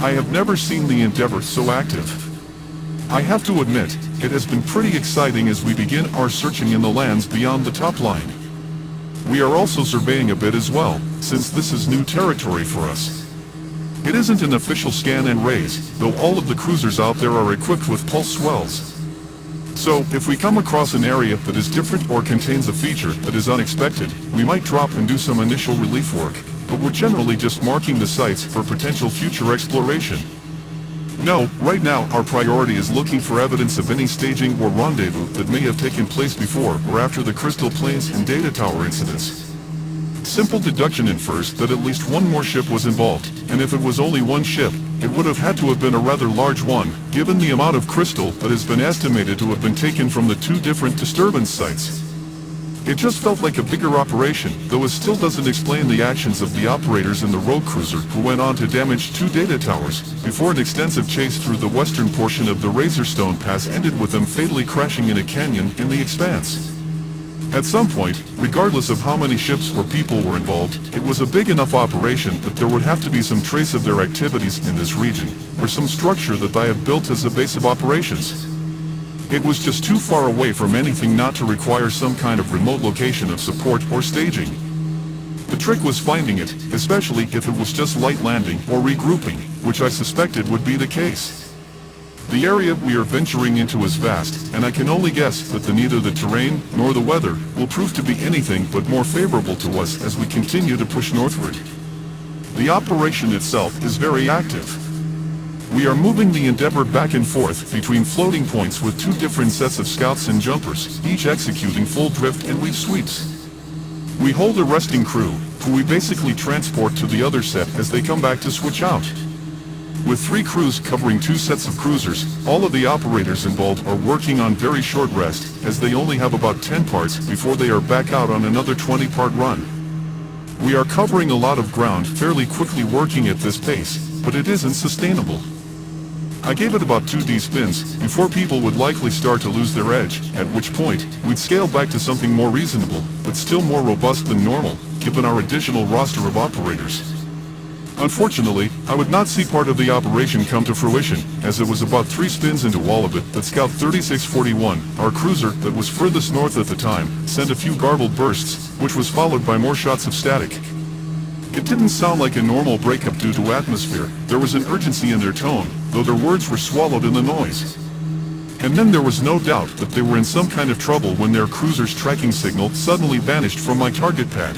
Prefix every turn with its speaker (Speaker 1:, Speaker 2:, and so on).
Speaker 1: I have never seen the Endeavour so active. I have to admit, it has been pretty exciting as we begin our searching in the lands beyond the top line. We are also surveying a bit as well, since this is new territory for us. It isn't an official scan and raise, though all of the cruisers out there are equipped with pulse swells. So, if we come across an area that is different or contains a feature that is unexpected, we might drop and do some initial relief work, but we're generally just marking the sites for potential future exploration. No, right now our priority is looking for evidence of any staging or rendezvous that may have taken place before or after the Crystal Plains and Data Tower incidents. Simple deduction infers that at least one more ship was involved, and if it was only one ship, it would have had to have been a rather large one, given the amount of crystal that has been estimated to have been taken from the two different disturbance sites. It just felt like a bigger operation, though it still doesn't explain the actions of the operators in the rogue cruiser who went on to damage two data towers, before an extensive chase through the western portion of the Razorstone Pass ended with them fatally crashing in a canyon in the expanse. At some point, regardless of how many ships or people were involved, it was a big enough operation that there would have to be some trace of their activities in this region, or some structure that I have built as a base of operations. It was just too far away from anything not to require some kind of remote location of support or staging. The trick was finding it, especially if it was just light landing or regrouping, which I suspected would be the case. The area we are venturing into is vast, and I can only guess that neither the terrain nor the weather will prove to be anything but more favorable to us as we continue to push northward. The operation itself is very active. We are moving the Endeavour back and forth between floating points with two different sets of scouts and jumpers, each executing full drift and weave sweeps. We hold a resting crew, who we basically transport to the other set as they come back to switch out. With 3 crews covering 2 sets of cruisers, all of the operators involved are working on very short rest, as they only have about 10 parts before they are back out on another 20-part run. We are covering a lot of ground fairly quickly working at this pace, but it isn't sustainable. I gave it about 2D spins before people would likely start to lose their edge, at which point, we'd scale back to something more reasonable, but still more robust than normal, given our additional roster of operators. Unfortunately, I would not see part of the operation come to fruition, as it was about 3 spins into all of it that Scout 3641, our cruiser that was furthest north at the time, sent a few garbled bursts, which was followed by more shots of static. It didn't sound like a normal breakup due to atmosphere. There was an urgency in their tone, though their words were swallowed in the noise. And then there was no doubt that they were in some kind of trouble when their cruiser's tracking signal suddenly vanished from my target pad.